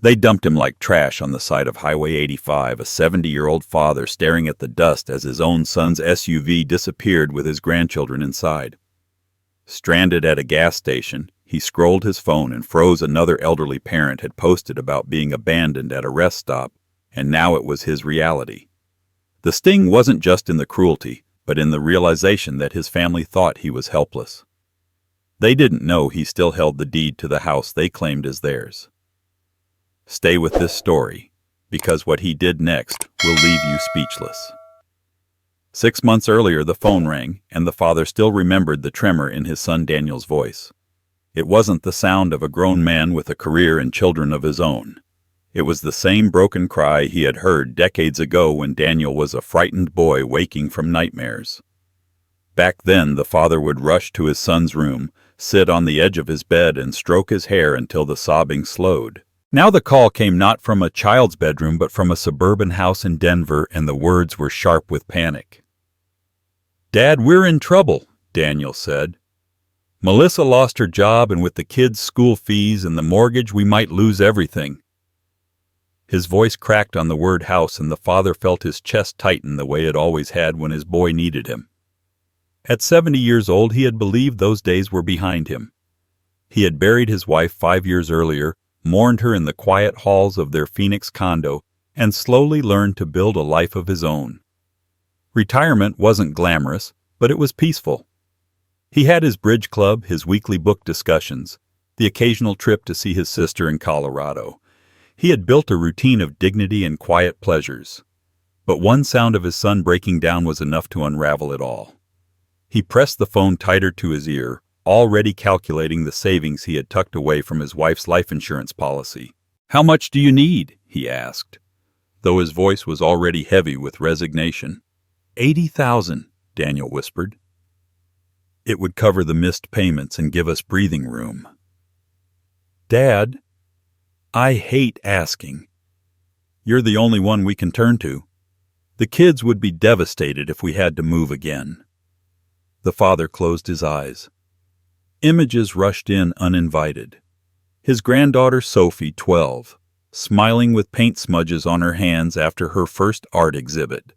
They dumped him like trash on the side of Highway 85, a 70-year-old father staring at the dust as his own son's SUV disappeared with his grandchildren inside. Stranded at a gas station, he scrolled his phone and froze. Another elderly parent had posted about being abandoned at a rest stop, and now it was his reality. The sting wasn't just in the cruelty, but in the realization that his family thought he was helpless. They didn't know he still held the deed to the house they claimed as theirs. Stay with this story, because what he did next will leave you speechless. 6 months earlier, the phone rang, and the father still remembered the tremor in his son Daniel's voice. It wasn't the sound of a grown man with a career and children of his own. It was the same broken cry he had heard decades ago when Daniel was a frightened boy waking from nightmares. Back then, the father would rush to his son's room, sit on the edge of his bed, and stroke his hair until the sobbing slowed. Now the call came not from a child's bedroom but from a suburban house in Denver, and the words were sharp with panic. "Dad, we're in trouble," Daniel said. "Melissa lost her job, and with the kids' school fees and the mortgage, we might lose everything." His voice cracked on the word house, and the father felt his chest tighten the way it always had when his boy needed him. At 70 years old, he had believed those days were behind him. He had buried his wife 5 years earlier, mourned her in the quiet halls of their Phoenix condo, and slowly learned to build a life of his own. Retirement wasn't glamorous, but it was peaceful. He had his bridge club, his weekly book discussions, the occasional trip to see his sister in Colorado. He had built a routine of dignity and quiet pleasures. But one sound of his son breaking down was enough to unravel it all. He pressed the phone tighter to his ear, already calculating the savings he had tucked away from his wife's life insurance policy. "How much do you need?" he asked, though his voice was already heavy with resignation. "$80,000, Daniel whispered. "It would cover the missed payments and give us breathing room." "Dad, I hate asking. You're the only one we can turn to. The kids would be devastated if we had to move again." The father closed his eyes. Images rushed in uninvited. His granddaughter Sophie, 12, smiling with paint smudges on her hands after her first art exhibit.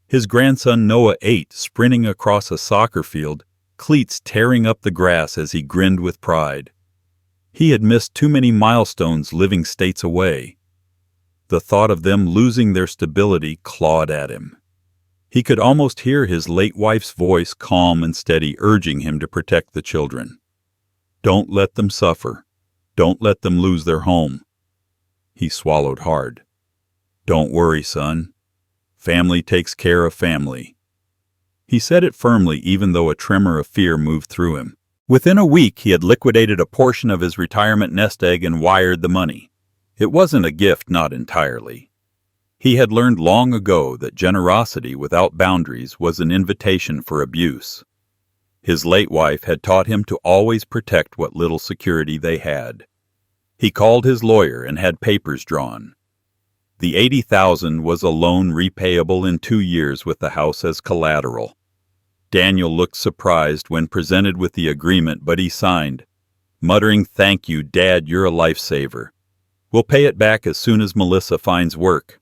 His grandson Noah, 8, sprinting across a soccer field, cleats tearing up the grass as he grinned with pride. He had missed too many milestones living states away. The thought of them losing their stability clawed at him. He could almost hear his late wife's voice, calm and steady, urging him to protect the children. "Don't let them suffer. Don't let them lose their home." He swallowed hard. "Don't worry, son. Family takes care of family." He said it firmly, even though a tremor of fear moved through him. Within a week, he had liquidated a portion of his retirement nest egg and wired the money. It wasn't a gift, not entirely. He had learned long ago that generosity without boundaries was an invitation for abuse. His late wife had taught him to always protect what little security they had. He called his lawyer and had papers drawn. The $80,000 was a loan repayable in 2 years with the house as collateral. Daniel looked surprised when presented with the agreement, but he signed, muttering, "Thank you, Dad, you're a lifesaver. We'll pay it back as soon as Melissa finds work."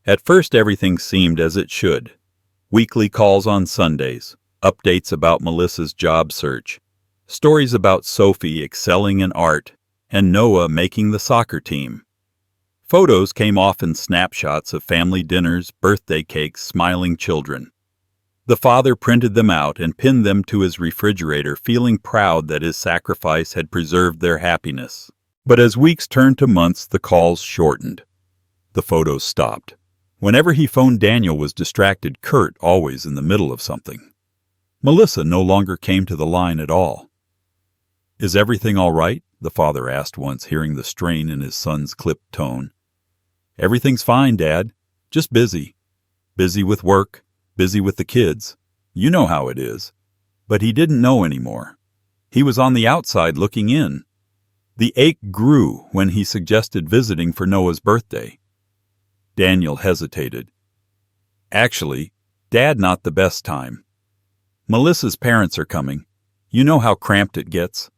At first, everything seemed as it should. Weekly calls on Sundays, updates about Melissa's job search, stories about Sophie excelling in art, and Noah making the soccer team. Photos came often, snapshots of family dinners, birthday cakes, smiling children. The father printed them out and pinned them to his refrigerator, feeling proud that his sacrifice had preserved their happiness. But as weeks turned to months, the calls shortened. The photos stopped. Whenever he phoned, Daniel was distracted, Kurt always in the middle of something. Melissa no longer came to the line at all. "Is everything all right?" the father asked once, hearing the strain in his son's clipped tone. "Everything's fine, Dad. Just busy. Busy with work, busy with the kids. You know how it is." But he didn't know anymore. He was on the outside looking in. The ache grew when he suggested visiting for Noah's birthday. Daniel hesitated. "Actually, Dad, not the best time. Melissa's parents are coming. You know how cramped it gets.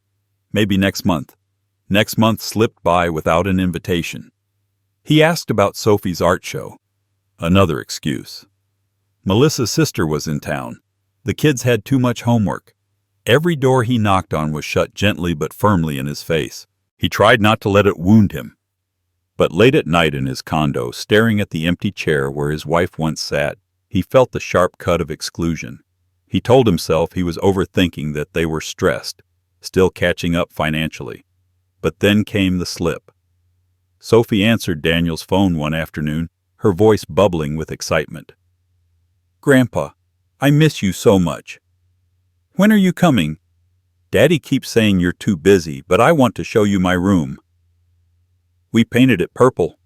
Maybe next month." Next month slipped by without an invitation. He asked about Sophie's art show. Another excuse. Melissa's sister was in town. The kids had too much homework. Every door he knocked on was shut gently but firmly in his face. He tried not to let it wound him. But late at night in his condo, staring at the empty chair where his wife once sat, he felt the sharp cut of exclusion. He told himself he was overthinking, that they were stressed, still catching up financially. But then came the slip. Sophie answered Daniel's phone one afternoon, her voice bubbling with excitement. "Grandpa, I miss you so much. When are you coming? Daddy keeps saying you're too busy, but I want to show you my room. We painted it purple."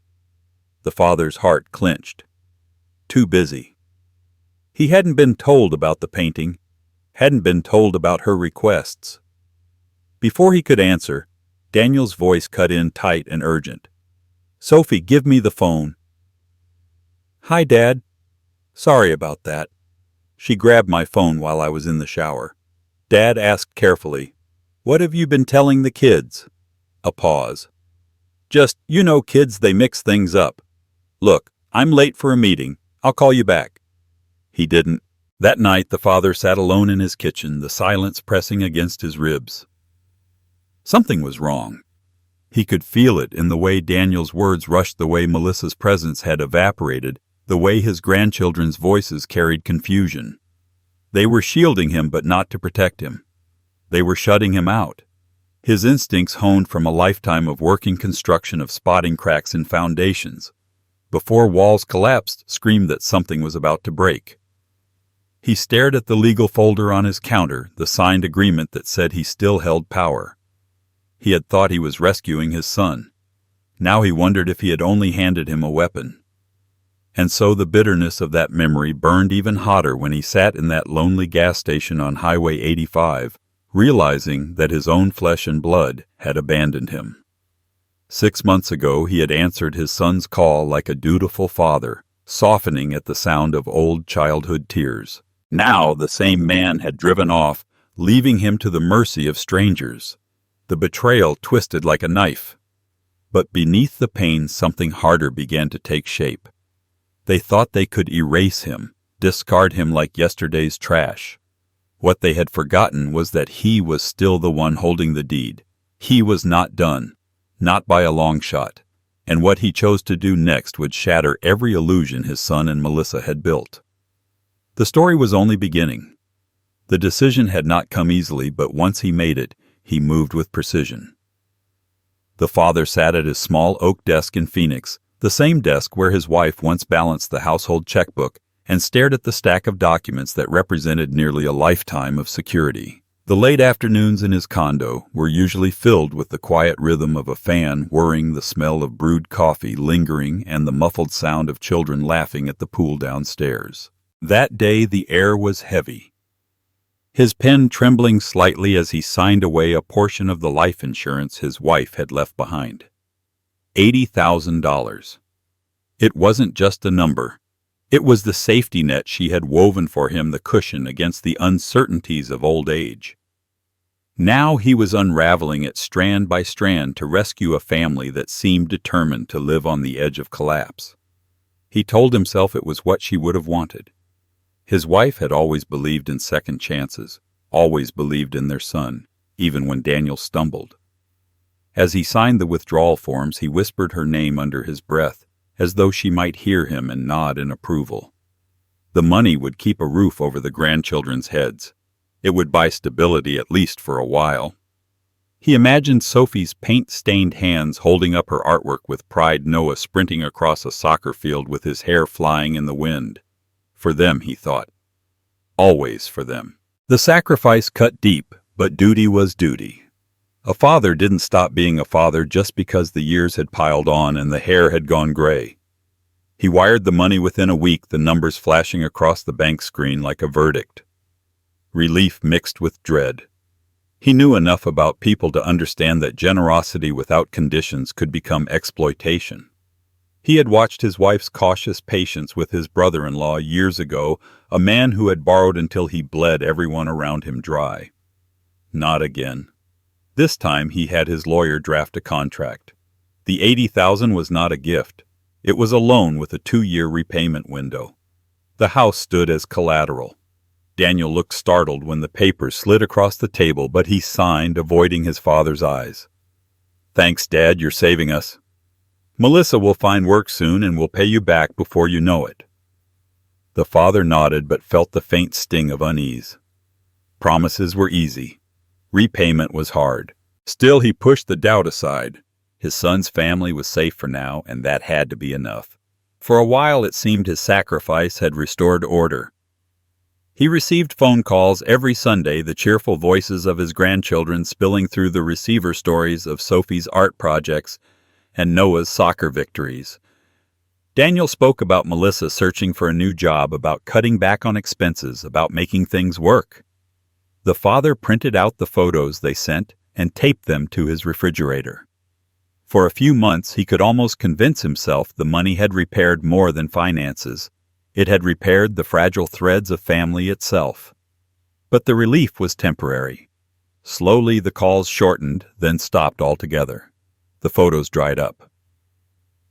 The father's heart clenched. Too busy. He hadn't been told about the painting, hadn't been told about her requests. Before he could answer, Daniel's voice cut in tight and urgent. "Sophie, give me the phone." "Hi, Dad. Sorry about that. She grabbed my phone while I was in the shower." Dad asked carefully, "What have you been telling the kids?" A pause. "Just, kids, they mix things up. Look, I'm late for a meeting. I'll call you back." He didn't. That night the father sat alone in his kitchen, the silence pressing against his ribs. Something was wrong. He could feel it in the way Daniel's words rushed, the way Melissa's presence had evaporated, the way his grandchildren's voices carried confusion. They were shielding him, but not to protect him. They were shutting him out. His instincts, honed from a lifetime of working construction, of spotting cracks in foundations, before walls collapsed, screamed that something was about to break. He stared at the legal folder on his counter, the signed agreement that said he still held power. He had thought he was rescuing his son. Now he wondered if he had only handed him a weapon. And so the bitterness of that memory burned even hotter when he sat in that lonely gas station on Highway 85, realizing that his own flesh and blood had abandoned him. 6 months ago he had answered his son's call like a dutiful father, softening at the sound of old childhood tears. Now the same man had driven off, leaving him to the mercy of strangers. The betrayal twisted like a knife. But beneath the pain something harder began to take shape. They thought they could erase him, discard him like yesterday's trash. What they had forgotten was that he was still the one holding the deed. He was not done, not by a long shot, and what he chose to do next would shatter every illusion his son and Melissa had built. The story was only beginning. The decision had not come easily, but once he made it, he moved with precision. The father sat at his small oak desk in Phoenix, the same desk where his wife once balanced the household checkbook, and stared at the stack of documents that represented nearly a lifetime of security. The late afternoons in his condo were usually filled with the quiet rhythm of a fan whirring, the smell of brewed coffee lingering, and the muffled sound of children laughing at the pool downstairs. That day the air was heavy, his pen trembling slightly as he signed away a portion of the life insurance his wife had left behind. $80,000. It wasn't just a number. It was the safety net she had woven for him, the cushion against the uncertainties of old age. Now he was unraveling it strand by strand to rescue a family that seemed determined to live on the edge of collapse. He told himself it was what she would have wanted. His wife had always believed in second chances, always believed in their son, even when Daniel stumbled. As he signed the withdrawal forms, he whispered her name under his breath, as though she might hear him and nod in approval. The money would keep a roof over the grandchildren's heads. It would buy stability, at least for a while. He imagined Sophie's paint-stained hands holding up her artwork with pride, Noah sprinting across a soccer field with his hair flying in the wind. For them, he thought. Always for them. The sacrifice cut deep, but duty was duty. A father didn't stop being a father just because the years had piled on and the hair had gone gray. He wired the money within a week, the numbers flashing across the bank screen like a verdict. Relief mixed with dread. He knew enough about people to understand that generosity without conditions could become exploitation. He had watched his wife's cautious patience with his brother-in-law years ago, a man who had borrowed until he bled everyone around him dry. Not again. This time he had his lawyer draft a contract. The $80,000 was not a gift. It was a loan with a 2-year repayment window. The house stood as collateral. Daniel looked startled when the papers slid across the table, but he signed, avoiding his father's eyes. "Thanks, Dad, you're saving us. Melissa will find work soon and will pay you back before you know it." The father nodded but felt the faint sting of unease. Promises were easy. Repayment was hard. Still, he pushed the doubt aside. His son's family was safe for now, and that had to be enough. For a while it seemed his sacrifice had restored order. He received phone calls every Sunday, the cheerful voices of his grandchildren spilling through the receiver stories of Sophie's art projects and Noah's soccer victories. Daniel spoke about Melissa searching for a new job, about cutting back on expenses, about making things work. The father printed out the photos they sent and taped them to his refrigerator. For a few months he could almost convince himself the money had repaired more than finances. It had repaired the fragile threads of family itself. But the relief was temporary. Slowly the calls shortened, then stopped altogether. The photos dried up.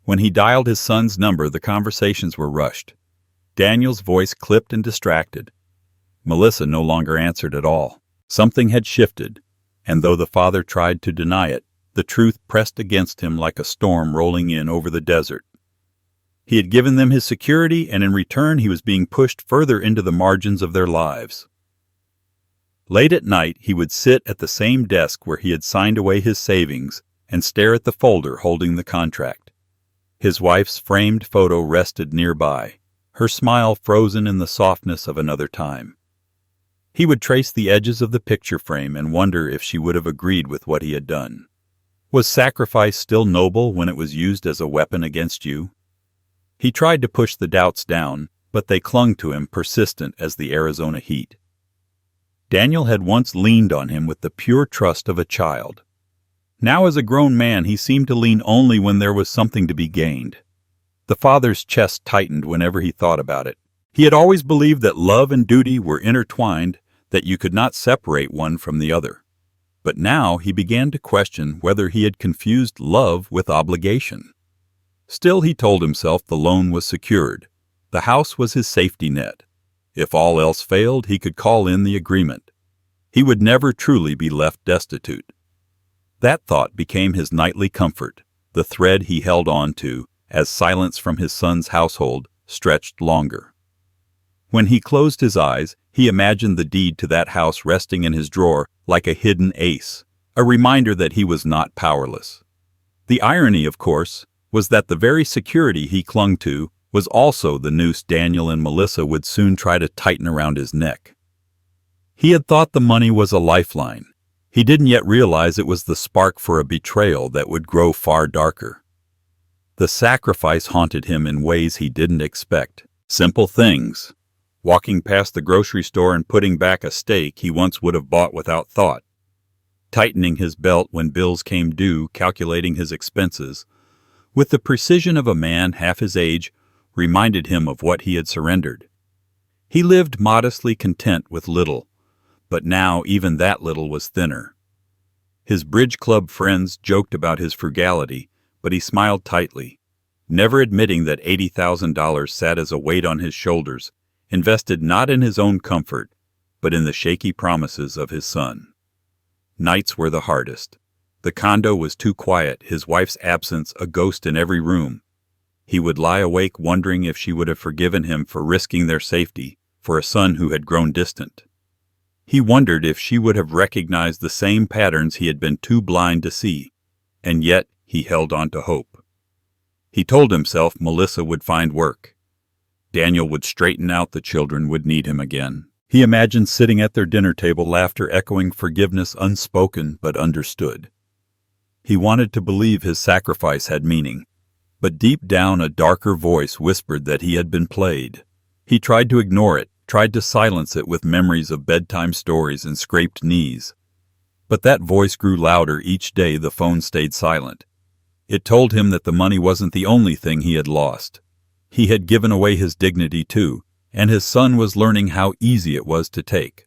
When he dialed his son's number, the conversations were rushed. Daniel's voice clipped and distracted. Melissa no longer answered at all. Something had shifted, and though the father tried to deny it, the truth pressed against him like a storm rolling in over the desert. He had given them his security, and in return he was being pushed further into the margins of their lives. Late at night he would sit at the same desk where he had signed away his savings and stare at the folder holding the contract. His wife's framed photo rested nearby, her smile frozen in the softness of another time. He would trace the edges of the picture frame and wonder if she would have agreed with what he had done. Was sacrifice still noble when it was used as a weapon against you? He tried to push the doubts down, but they clung to him, persistent as the Arizona heat. Daniel had once leaned on him with the pure trust of a child. Now as a grown man he seemed to lean only when there was something to be gained. The father's chest tightened whenever he thought about it. He had always believed that love and duty were intertwined, that you could not separate one from the other. But now he began to question whether he had confused love with obligation. Still, he told himself the loan was secured. The house was his safety net. If all else failed, he could call in the agreement. He would never truly be left destitute. That thought became his nightly comfort, the thread he held on to, as silence from his son's household stretched longer. When he closed his eyes, he imagined the deed to that house resting in his drawer like a hidden ace, a reminder that he was not powerless. The irony, of course, was that the very security he clung to was also the noose Daniel and Melissa would soon try to tighten around his neck. He had thought the money was a lifeline. He didn't yet realize it was the spark for a betrayal that would grow far darker. The sacrifice haunted him in ways he didn't expect. Simple things. Walking past the grocery store and putting back a steak he once would have bought without thought. Tightening his belt when bills came due, calculating his expenses, with the precision of a man half his age, reminded him of what he had surrendered. He lived modestly content with little, but now even that little was thinner. His bridge club friends joked about his frugality, but he smiled tightly, never admitting that $80,000 sat as a weight on his shoulders, invested not in his own comfort, but in the shaky promises of his son. Nights were the hardest. The condo was too quiet, his wife's absence a ghost in every room. He would lie awake wondering if she would have forgiven him for risking their safety, for a son who had grown distant. He wondered if she would have recognized the same patterns he had been too blind to see, and yet he held on to hope. He told himself Melissa would find work. Daniel would straighten out, the children would need him again. He imagined sitting at their dinner table, laughter echoing forgiveness unspoken but understood. He wanted to believe his sacrifice had meaning, but deep down a darker voice whispered that he had been played. He tried to ignore it, tried to silence it with memories of bedtime stories and scraped knees. But that voice grew louder each day the phone stayed silent. It told him that the money wasn't the only thing he had lost. He had given away his dignity too, and his son was learning how easy it was to take.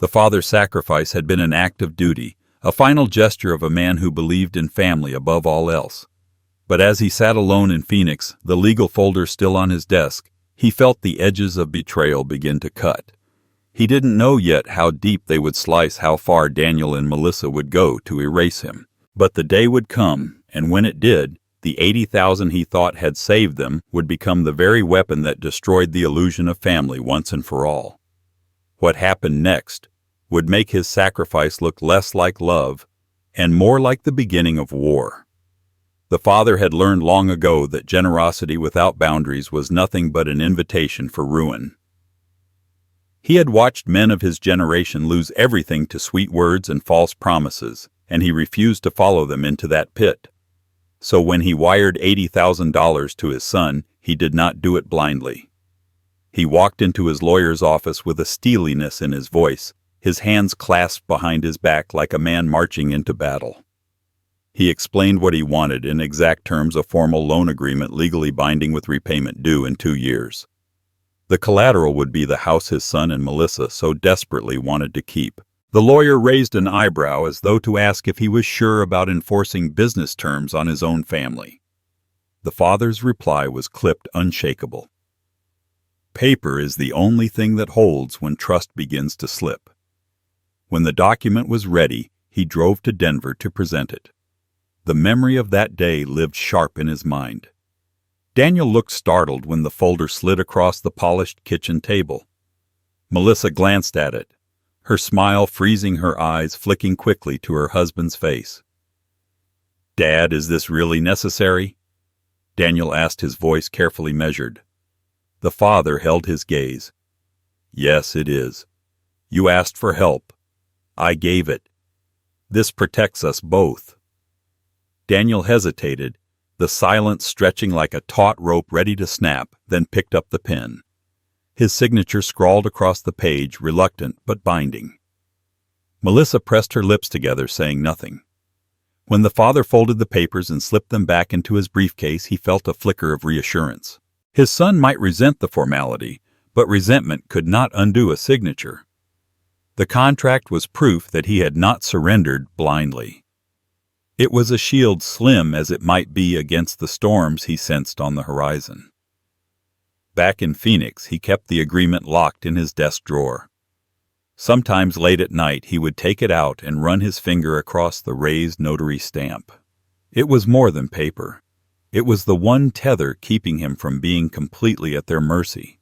The father's sacrifice had been an act of duty, a final gesture of a man who believed in family above all else. But as he sat alone in Phoenix, the legal folder still on his desk, he felt the edges of betrayal begin to cut. He didn't know yet how deep they would slice, how far Daniel and Melissa would go to erase him. But the day would come, and when it did, the $80,000 he thought had saved them would become the very weapon that destroyed the illusion of family once and for all. What happened next would make his sacrifice look less like love and more like the beginning of war. The father had learned long ago that generosity without boundaries was nothing but an invitation for ruin. He had watched men of his generation lose everything to sweet words and false promises, and he refused to follow them into that pit. So when he wired $80,000 to his son, he did not do it blindly. He walked into his lawyer's office with a steeliness in his voice, his hands clasped behind his back like a man marching into battle. He explained what he wanted in exact terms: a formal loan agreement legally binding with repayment due in 2 years. The collateral would be the house his son and Melissa so desperately wanted to keep. The lawyer raised an eyebrow as though to ask if he was sure about enforcing business terms on his own family. The father's reply was clipped, unshakable. Paper is the only thing that holds when trust begins to slip. When the document was ready, he drove to Denver to present it. The memory of that day lived sharp in his mind. Daniel looked startled when the folder slid across the polished kitchen table. Melissa glanced at it, her smile freezing her eyes, flicking quickly to her husband's face. "Dad, is this really necessary?" Daniel asked, his voice carefully measured. The father held his gaze. "Yes, it is. You asked for help. I gave it. This protects us both." Daniel hesitated, the silence stretching like a taut rope ready to snap, then picked up the pen. His signature scrawled across the page, reluctant but binding. Melissa pressed her lips together, saying nothing. When the father folded the papers and slipped them back into his briefcase, he felt a flicker of reassurance. His son might resent the formality, but resentment could not undo a signature. The contract was proof that he had not surrendered blindly. It was a shield slim as it might be against the storms he sensed on the horizon. Back in Phoenix, he kept the agreement locked in his desk drawer. Sometimes late at night, he would take it out and run his finger across the raised notary stamp. It was more than paper. It was the one tether keeping him from being completely at their mercy.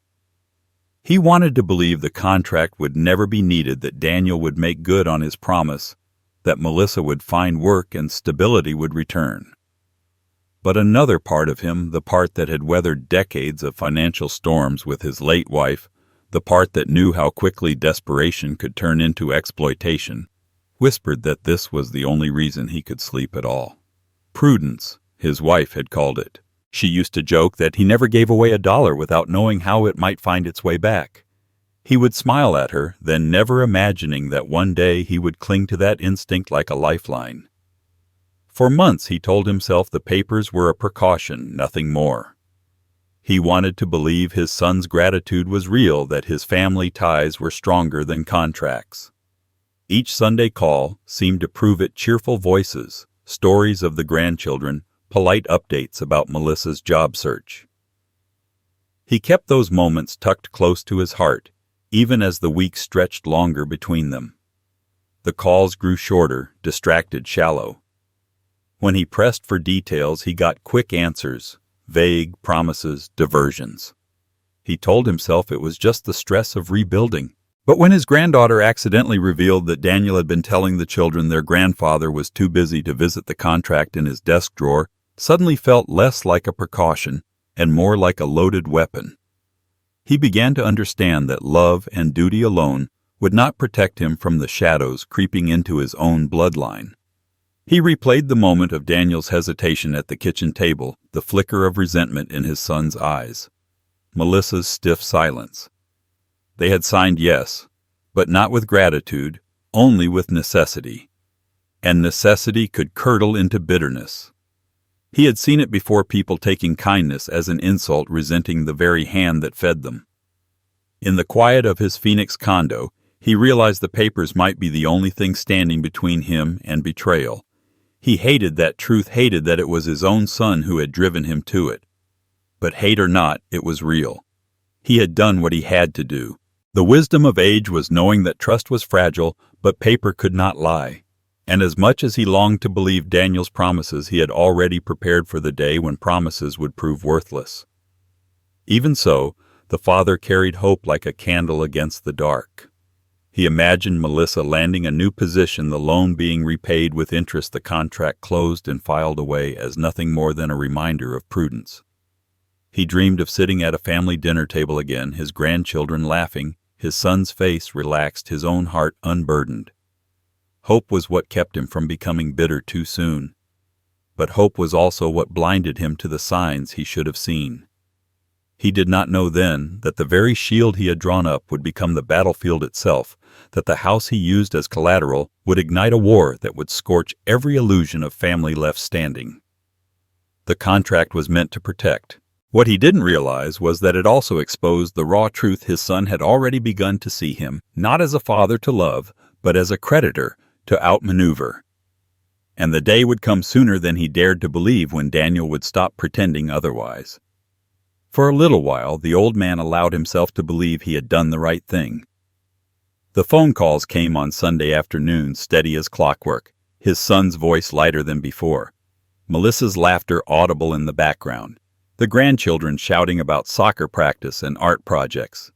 He wanted to believe the contract would never be needed, that Daniel would make good on his promise, that Melissa would find work and stability would return. But another part of him, the part that had weathered decades of financial storms with his late wife, the part that knew how quickly desperation could turn into exploitation, whispered that this was the only reason he could sleep at all. Prudence, his wife had called it. She used to joke that he never gave away $1 without knowing how it might find its way back. He would smile at her, then never imagining that one day he would cling to that instinct like a lifeline. For months he told himself the papers were a precaution, nothing more. He wanted to believe his son's gratitude was real, that his family ties were stronger than contracts. Each Sunday call seemed to prove it: cheerful voices, stories of the grandchildren, polite updates about Melissa's job search. He kept those moments tucked close to his heart, even as the weeks stretched longer between them. The calls grew shorter, distracted, shallow. When he pressed for details, he got quick answers, vague promises, diversions. He told himself it was just the stress of rebuilding. But when his granddaughter accidentally revealed that Daniel had been telling the children their grandfather was too busy to visit, the contract in his desk drawer suddenly felt less like a precaution and more like a loaded weapon. He began to understand that love and duty alone would not protect him from the shadows creeping into his own bloodline. He replayed the moment of Daniel's hesitation at the kitchen table, the flicker of resentment in his son's eyes, Melissa's stiff silence. They had signed yes, but not with gratitude, only with necessity. And necessity could curdle into bitterness. He had seen it before: people taking kindness as an insult, resenting the very hand that fed them. In the quiet of his Phoenix condo, He realized the papers might be the only thing standing between him and betrayal. He hated that truth, hated that it was his own son who had driven him to it. But hate or not, it was real. He had done what he had to do. The wisdom of age was knowing that trust was fragile, but paper could not lie. And as much as he longed to believe Daniel's promises, he had already prepared for the day when promises would prove worthless. Even so, the father carried hope like a candle against the dark. He imagined Melissa landing a new position, the loan being repaid with interest, the contract closed and filed away as nothing more than a reminder of prudence. He dreamed of sitting at a family dinner table again, his grandchildren laughing, his son's face relaxed, his own heart unburdened. Hope was what kept him from becoming bitter too soon. But hope was also what blinded him to the signs he should have seen. He did not know then that the very shield he had drawn up would become the battlefield itself, that the house he used as collateral would ignite a war that would scorch every illusion of family left standing. The contract was meant to protect. What he didn't realize was that it also exposed the raw truth his son had already begun to see him, not as a father to love, but as a creditor to outmaneuver. And the day would come sooner than he dared to believe when Daniel would stop pretending otherwise. For a little while, the old man allowed himself to believe he had done the right thing. The phone calls came on Sunday afternoon, steady as clockwork, his son's voice lighter than before, Melissa's laughter audible in the background, the grandchildren shouting about soccer practice and art projects.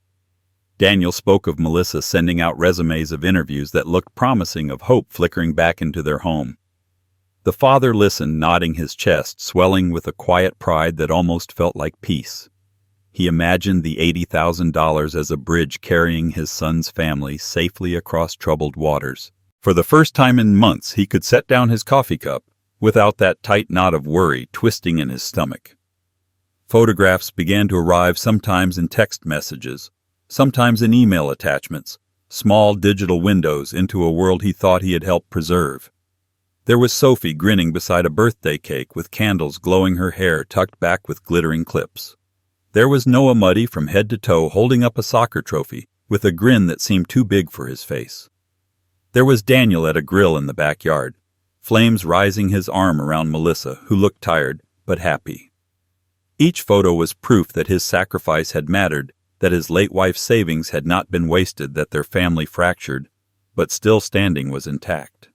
Daniel spoke of Melissa sending out resumes of interviews that looked promising, of hope flickering back into their home. The father listened, nodding his chest, swelling with a quiet pride that almost felt like peace. He imagined the $80,000 as a bridge carrying his son's family safely across troubled waters. For the first time in months, he could set down his coffee cup without that tight knot of worry twisting in his stomach. Photographs began to arrive, sometimes in text messages, sometimes in email attachments, small digital windows into a world he thought he had helped preserve. There was Sophie grinning beside a birthday cake with candles glowing, her hair tucked back with glittering clips. There was Noah, muddy from head to toe, holding up a soccer trophy with a grin that seemed too big for his face. There was Daniel at a grill in the backyard, flames rising, his arm around Melissa, who looked tired but happy. Each photo was proof that his sacrifice had mattered, that his late wife's savings had not been wasted, that their family, fractured but still standing, was intact.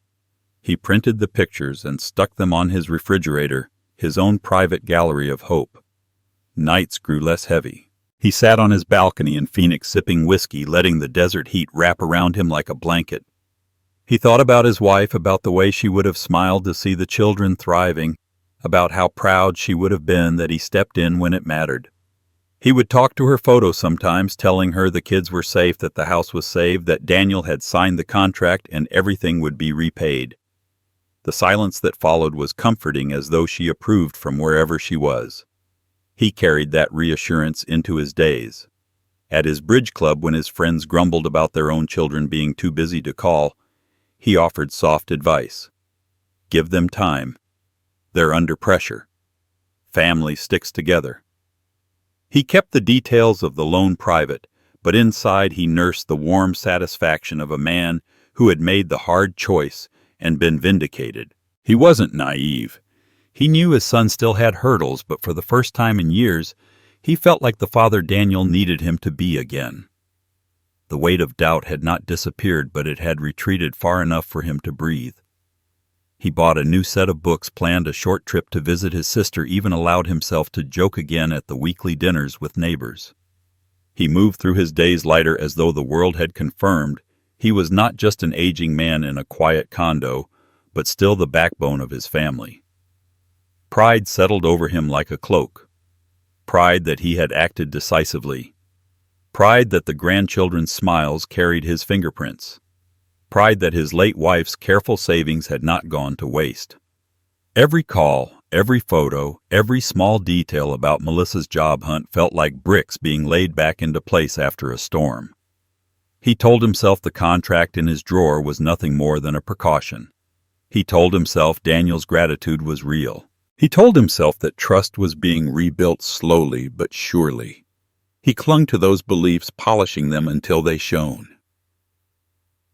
He printed the pictures and stuck them on his refrigerator, his own private gallery of hope. Nights grew less heavy. He sat on his balcony in Phoenix sipping whiskey, letting the desert heat wrap around him like a blanket. He thought about his wife, about the way she would have smiled to see the children thriving, about how proud she would have been that he stepped in when it mattered. He would talk to her photo sometimes, telling her the kids were safe, that the house was saved, that Daniel had signed the contract and everything would be repaid. The silence that followed was comforting, as though she approved from wherever she was. He carried that reassurance into his days. At his bridge club, when his friends grumbled about their own children being too busy to call, he offered soft advice. Give them time. They're under pressure. Family sticks together. He kept the details of the loan private, but inside he nursed the warm satisfaction of a man who had made the hard choice and been vindicated. He wasn't naive. He knew his son still had hurdles, but for the first time in years, he felt like the father Daniel needed him to be again. The weight of doubt had not disappeared, but it had retreated far enough for him to breathe. He bought a new set of books, planned a short trip to visit his sister, even allowed himself to joke again at the weekly dinners with neighbors. He moved through his days lighter, as though the world had confirmed he was not just an aging man in a quiet condo, but still the backbone of his family. Pride settled over him like a cloak. Pride that he had acted decisively. Pride that the grandchildren's smiles carried his fingerprints. Pride that his late wife's careful savings had not gone to waste. Every call, every photo, every small detail about Melissa's job hunt felt like bricks being laid back into place after a storm. He told himself the contract in his drawer was nothing more than a precaution. He told himself Daniel's gratitude was real. He told himself that trust was being rebuilt slowly but surely. He clung to those beliefs, polishing them until they shone.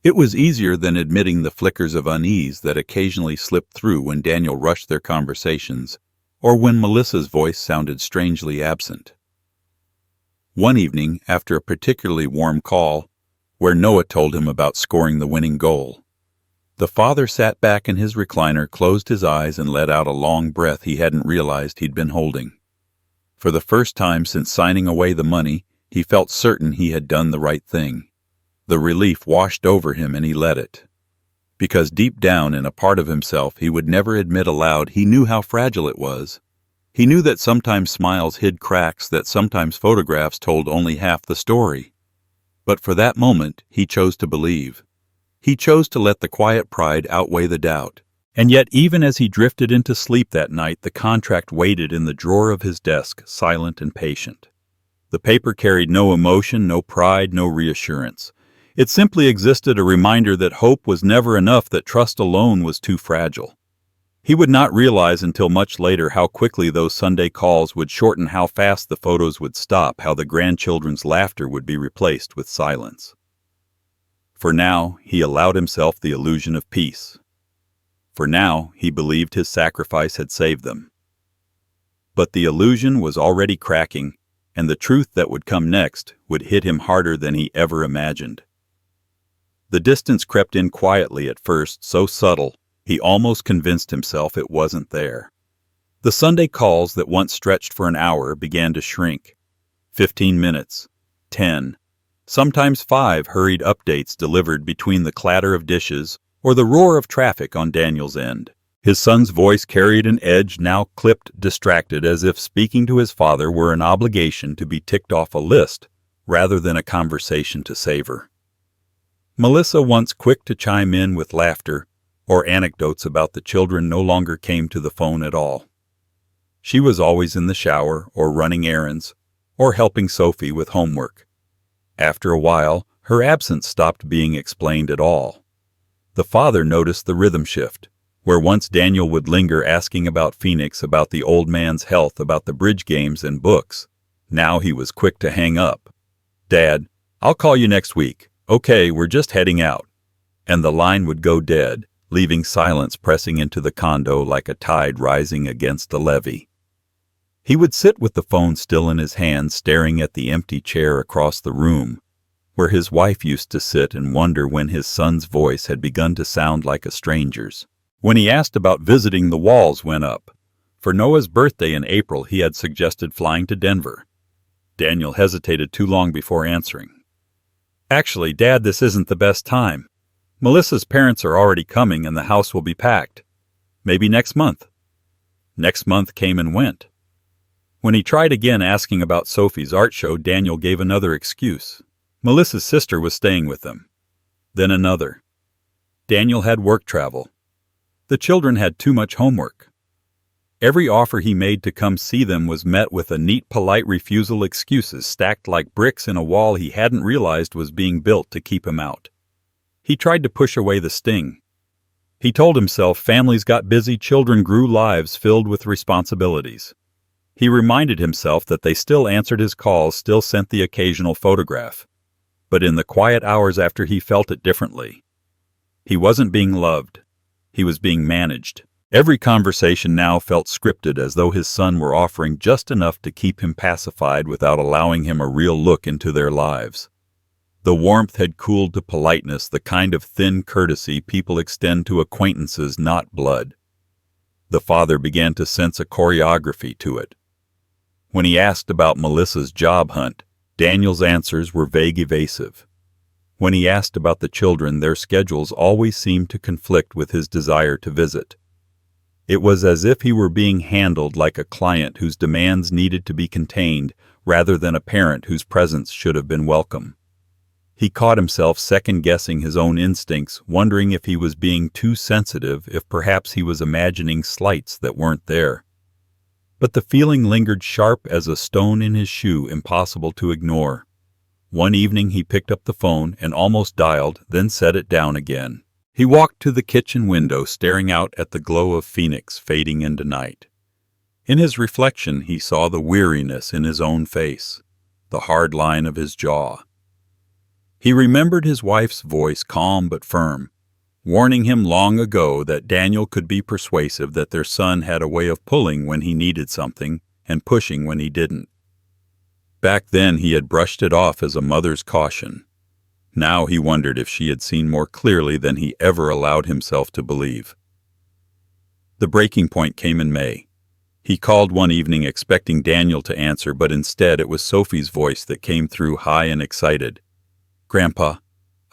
It was easier than admitting the flickers of unease that occasionally slipped through when Daniel rushed their conversations, or when Melissa's voice sounded strangely absent. One evening, after a particularly warm call, where Noah told him about scoring the winning goal, the father sat back in his recliner, closed his eyes, and let out a long breath he hadn't realized he'd been holding. For the first time since signing away the money, he felt certain he had done the right thing. The relief washed over him and he let it. Because deep down in a part of himself he would never admit aloud, he knew how fragile it was. He knew that sometimes smiles hid cracks, that sometimes photographs told only half the story. But for that moment, he chose to believe. He chose to let the quiet pride outweigh the doubt. And yet, even as he drifted into sleep that night, the contract waited in the drawer of his desk, silent and patient. The paper carried no emotion, no pride, no reassurance. It simply existed, a reminder that hope was never enough, that trust alone was too fragile. He would not realize until much later how quickly those Sunday calls would shorten, how fast the photos would stop, how the grandchildren's laughter would be replaced with silence. For now, he allowed himself the illusion of peace. For now, he believed his sacrifice had saved them. But the illusion was already cracking, and the truth that would come next would hit him harder than he ever imagined. The distance crept in quietly at first, so subtle, he almost convinced himself it wasn't there. The Sunday calls that once stretched for an hour began to shrink. 15 minutes, 10, sometimes 5 hurried updates delivered between the clatter of dishes or the roar of traffic on Daniel's end. His son's voice carried an edge, now clipped, distracted, as if speaking to his father were an obligation to be ticked off a list rather than a conversation to savor. Melissa, once quick to chime in with laughter or anecdotes about the children, no longer came to the phone at all. She was always in the shower or running errands or helping Sophie with homework. After a while, her absence stopped being explained at all. The father noticed the rhythm shift. Where once Daniel would linger asking about Phoenix, about the old man's health, about the bridge games and books, now he was quick to hang up. "Dad, I'll call you next week. Okay, we're just heading out." And the line would go dead, leaving silence pressing into the condo like a tide rising against a levee. He would sit with the phone still in his hand, staring at the empty chair across the room, where his wife used to sit, and wonder when his son's voice had begun to sound like a stranger's. When he asked about visiting, the walls went up. For Noah's birthday in April, he had suggested flying to Denver. Daniel hesitated too long before answering. "Actually, Dad, this isn't the best time. Melissa's parents are already coming and the house will be packed. Maybe next month." Next month came and went. When he tried again asking about Sophie's art show, Daniel gave another excuse. Melissa's sister was staying with them. Then another. Daniel had work travel. The children had too much homework. Every offer he made to come see them was met with a neat, polite refusal, excuses stacked like bricks in a wall he hadn't realized was being built to keep him out. He tried to push away the sting. He told himself families got busy, children grew, lives filled with responsibilities. He reminded himself that they still answered his calls, still sent the occasional photograph. But in the quiet hours after, he felt it differently. He wasn't being loved. He was being managed. Every conversation now felt scripted, as though his son were offering just enough to keep him pacified without allowing him a real look into their lives. The warmth had cooled to politeness, the kind of thin courtesy people extend to acquaintances, not blood. The father began to sense a choreography to it. When he asked about Melissa's job hunt, Daniel's answers were vague, evasive. When he asked about the children, their schedules always seemed to conflict with his desire to visit. It was as if he were being handled like a client whose demands needed to be contained, rather than a parent whose presence should have been welcome. He caught himself second-guessing his own instincts, wondering if he was being too sensitive, if perhaps he was imagining slights that weren't there. But the feeling lingered sharp as a stone in his shoe, impossible to ignore. One evening he picked up the phone and almost dialed, then set it down again. He walked to the kitchen window, staring out at the glow of Phoenix fading into night. In his reflection he saw the weariness in his own face, the hard line of his jaw. He remembered his wife's voice, calm but firm, warning him long ago that Daniel could be persuasive, that their son had a way of pulling when he needed something and pushing when he didn't. Back then he had brushed it off as a mother's caution. Now he wondered if she had seen more clearly than he ever allowed himself to believe. The breaking point came in May. He called one evening expecting Daniel to answer, but instead it was Sophie's voice that came through, high and excited. "Grandpa,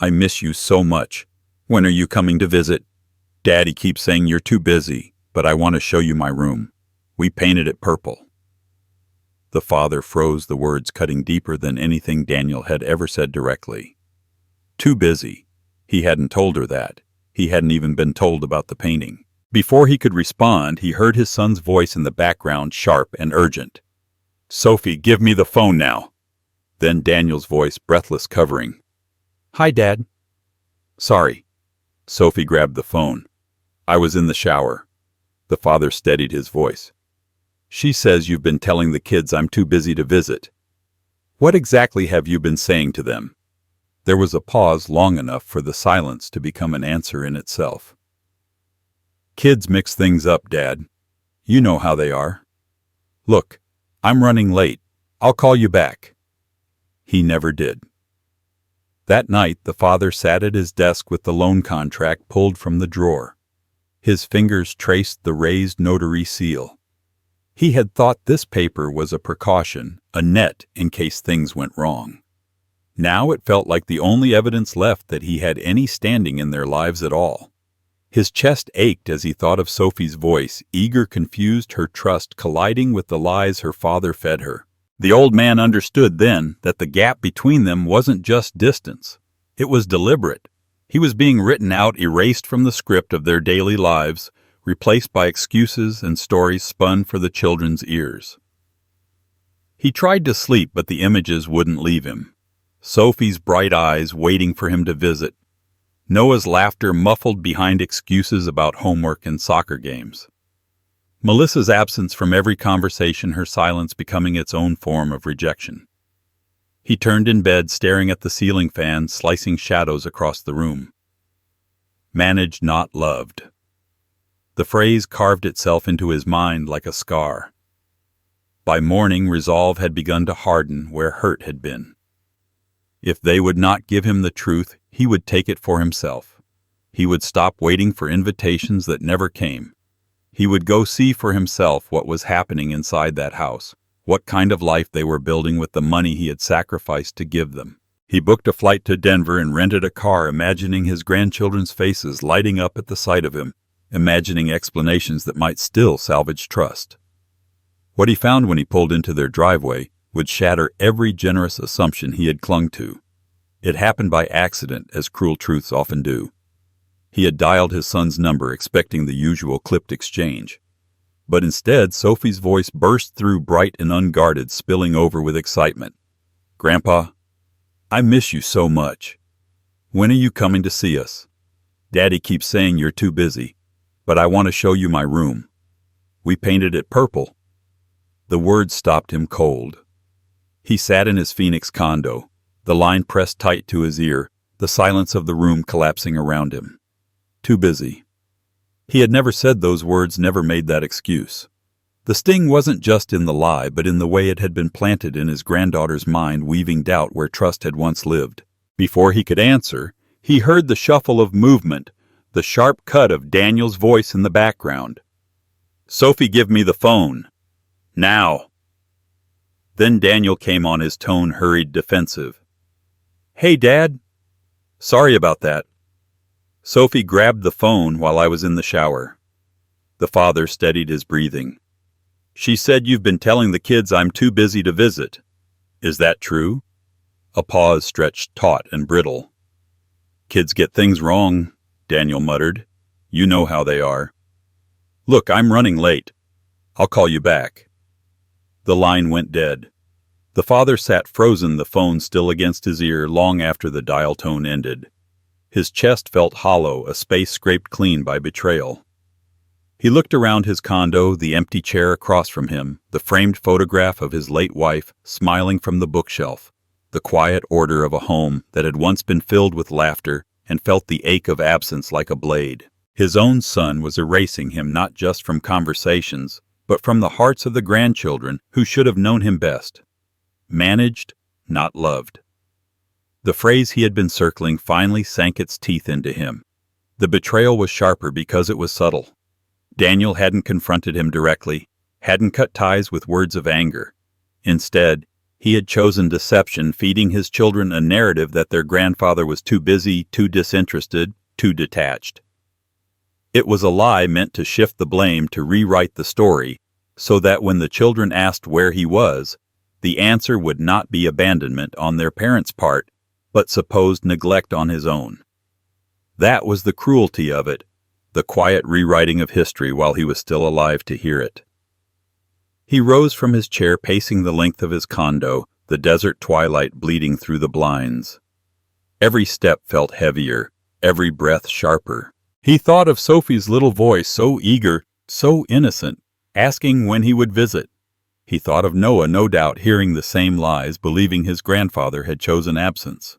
I miss you so much. When are you coming to visit? Daddy keeps saying you're too busy, but I want to show you my room. We painted it purple." The father froze, the words cutting deeper than anything Daniel had ever said directly. Too busy. He hadn't told her that. He hadn't even been told about the painting. Before he could respond, he heard his son's voice in the background, sharp and urgent. "Sophie, give me the phone now." Then Daniel's voice, breathless, covering. "Hi, Dad." "Sorry." Sophie grabbed the phone. "I was in the shower." The father steadied his voice. "She says you've been telling the kids I'm too busy to visit. What exactly have you been saying to them?" There was a pause long enough for the silence to become an answer in itself. "Kids mix things up, Dad. You know how they are. Look, I'm running late. I'll call you back." He never did. That night, the father sat at his desk with the loan contract pulled from the drawer. His fingers traced the raised notary seal. He had thought this paper was a precaution, a net in case things went wrong. Now it felt like the only evidence left that he had any standing in their lives at all. His chest ached as he thought of Sophie's voice, eager, confused, her trust colliding with the lies her father fed her. The old man understood then that the gap between them wasn't just distance. It was deliberate. He was being written out, erased from the script of their daily lives, replaced by excuses and stories spun for the children's ears. He tried to sleep, but the images wouldn't leave him. Sophie's bright eyes waiting for him to visit. Noah's laughter muffled behind excuses about homework and soccer games. Melissa's absence from every conversation, her silence becoming its own form of rejection. He turned in bed, staring at the ceiling fan, slicing shadows across the room. Managed, not loved. The phrase carved itself into his mind like a scar. By morning, resolve had begun to harden where hurt had been. If they would not give him the truth, he would take it for himself. He would stop waiting for invitations that never came. He would go see for himself what was happening inside that house, what kind of life they were building with the money he had sacrificed to give them. He booked a flight to Denver and rented a car, imagining his grandchildren's faces lighting up at the sight of him, imagining explanations that might still salvage trust. What he found when he pulled into their driveway would shatter every generous assumption he had clung to. It happened by accident, as cruel truths often do. He had dialed his son's number, expecting the usual clipped exchange. But instead, Sophie's voice burst through, bright and unguarded, spilling over with excitement. "Grandpa, I miss you so much. When are you coming to see us? Daddy keeps saying you're too busy, but I want to show you my room. We painted it purple." The words stopped him cold. He sat in his Phoenix condo, the line pressed tight to his ear, the silence of the room collapsing around him. Too busy. He had never said those words, never made that excuse. The sting wasn't just in the lie, but in the way it had been planted in his granddaughter's mind, weaving doubt where trust had once lived. Before he could answer, he heard the shuffle of movement, the sharp cut of Daniel's voice in the background. "Sophie, give me the phone. Now." Then Daniel came on, his tone hurried, defensive. "Hey, Dad. Sorry about that. Sophie grabbed the phone while I was in the shower." The father steadied his breathing. "She said you've been telling the kids I'm too busy to visit. Is that true?" A pause stretched taut and brittle. "Kids get things wrong," Daniel muttered. "You know how they are. Look, I'm running late. I'll call you back." The line went dead. The father sat frozen, the phone still against his ear, long after the dial tone ended. His chest felt hollow, a space scraped clean by betrayal. He looked around his condo, the empty chair across from him, the framed photograph of his late wife, smiling from the bookshelf. the quiet order of a home that had once been filled with laughter and felt the ache of absence like a blade. His own son was erasing him not just from conversations, but from the hearts of the grandchildren who should have known him best. Managed, not loved. The phrase he had been circling finally sank its teeth into him. The betrayal was sharper because it was subtle. Daniel hadn't confronted him directly, hadn't cut ties with words of anger. Instead, he had chosen deception, feeding his children a narrative that their grandfather was too busy, too disinterested, too detached. It was a lie meant to shift the blame, to rewrite the story, so that when the children asked where he was, the answer would not be abandonment on their parents' part, but supposed neglect on his own. That was the cruelty of it, the quiet rewriting of history while he was still alive to hear it. He rose from his chair, pacing the length of his condo, the desert twilight bleeding through the blinds. Every step felt heavier, every breath sharper. He thought of Sophie's little voice, so eager, so innocent, asking when he would visit. He thought of Noah, no doubt hearing the same lies, believing his grandfather had chosen absence.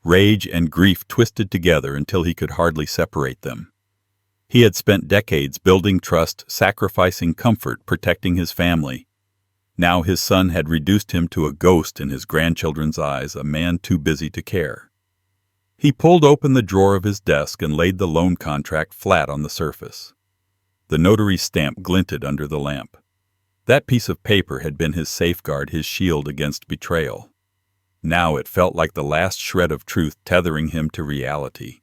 Rage and grief twisted together until he could hardly separate them. He had spent decades building trust, sacrificing comfort, protecting his family. Now his son had reduced him to a ghost in his grandchildren's eyes, a man too busy to care. He pulled open the drawer of his desk and laid the loan contract flat on the surface. The notary's stamp glinted under the lamp. That piece of paper had been his safeguard, his shield against betrayal. Now it felt like the last shred of truth tethering him to reality.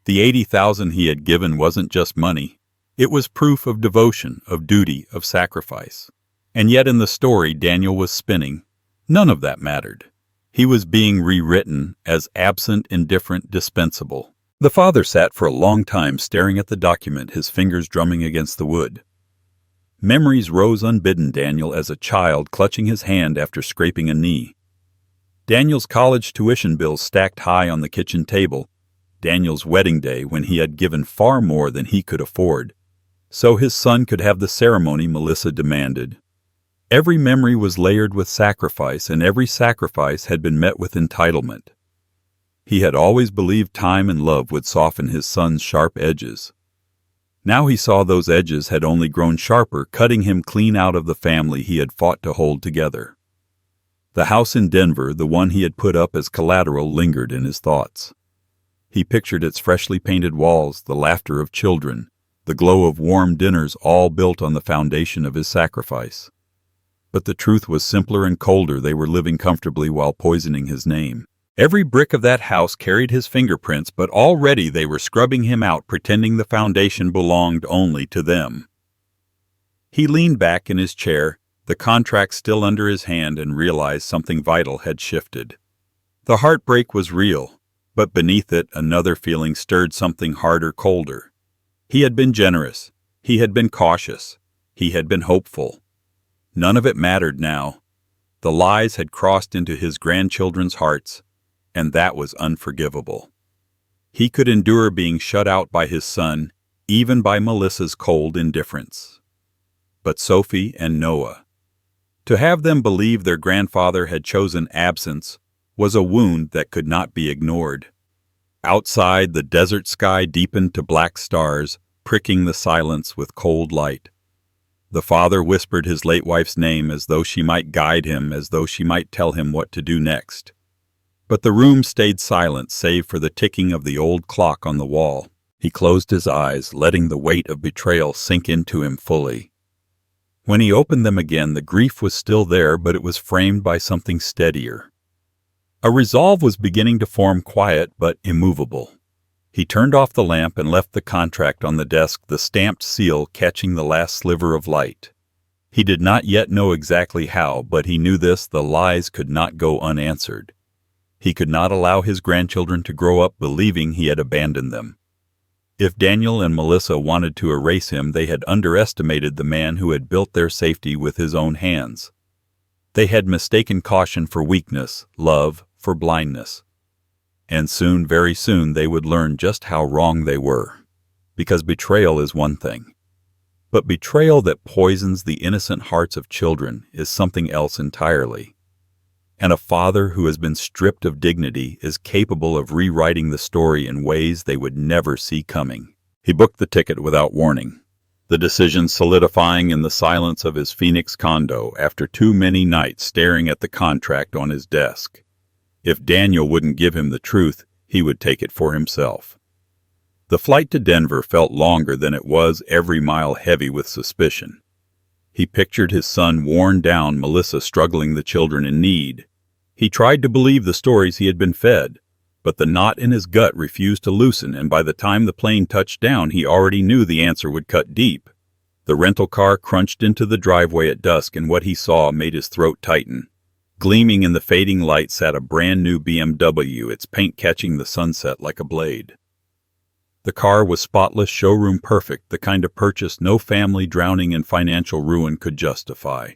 The $80,000 he had given wasn't just money. It was proof of devotion, of duty, of sacrifice. And yet in the story Daniel was spinning, none of that mattered. He was being rewritten as absent, indifferent, dispensable. The father sat for a long time staring at the document, his fingers drumming against the wood. Memories rose unbidden. Daniel as a child, clutching his hand after scraping a knee. Daniel's college tuition bills stacked high on the kitchen table. Daniel's wedding day, when he had given far more than he could afford, so his son could have the ceremony Melissa demanded. Every memory was layered with sacrifice, and every sacrifice had been met with entitlement. He had always believed time and love would soften his son's sharp edges. Now he saw those edges had only grown sharper, cutting him clean out of the family he had fought to hold together. The house in Denver, the one he had put up as collateral, lingered in his thoughts. He pictured its freshly painted walls, the laughter of children, the glow of warm dinners, all built on the foundation of his sacrifice. But the truth was simpler and colder. They were living comfortably while poisoning his name. Every brick of that house carried his fingerprints, but already they were scrubbing him out, pretending the foundation belonged only to them. He leaned back in his chair, the contract still under his hand, and realized something vital had shifted. The heartbreak was real, but beneath it another feeling stirred, something harder, colder. He had been generous. He had been cautious. He had been hopeful. None of it mattered now. The lies had crossed into his grandchildren's hearts, and that was unforgivable. He could endure being shut out by his son, even by Melissa's cold indifference. But Sophie and Noah. To have them believe their grandfather had chosen absence was a wound that could not be ignored. Outside, the desert sky deepened to black stars, pricking the silence with cold light. The father whispered his late wife's name as though she might guide him, as though she might tell him what to do next. But the room stayed silent, save for the ticking of the old clock on the wall. He closed his eyes, letting the weight of betrayal sink into him fully. When he opened them again, the grief was still there, but it was framed by something steadier. A resolve was beginning to form, quiet but immovable. He turned off the lamp and left the contract on the desk, the stamped seal catching the last sliver of light. He did not yet know exactly how, but he knew this: the lies could not go unanswered. He could not allow his grandchildren to grow up believing he had abandoned them. If Daniel and Melissa wanted to erase him, they had underestimated the man who had built their safety with his own hands. They had mistaken caution for weakness, love for blindness. And soon, very soon, they would learn just how wrong they were. Because betrayal is one thing, but betrayal that poisons the innocent hearts of children is something else entirely. And a father who has been stripped of dignity is capable of rewriting the story in ways they would never see coming. He booked the ticket without warning, the decision solidifying in the silence of his Phoenix condo after too many nights staring at the contract on his desk. If Daniel wouldn't give him the truth, he would take it for himself. The flight to Denver felt longer than it was, every mile heavy with suspicion. He pictured his son worn down, Melissa struggling, the children in need. He tried to believe the stories he had been fed, but the knot in his gut refused to loosen, and by the time the plane touched down, he already knew the answer would cut deep. The rental car crunched into the driveway at dusk, and what he saw made his throat tighten. Gleaming in the fading light sat a brand-new BMW, its paint catching the sunset like a blade. The car was spotless, showroom perfect, the kind of purchase no family drowning in financial ruin could justify.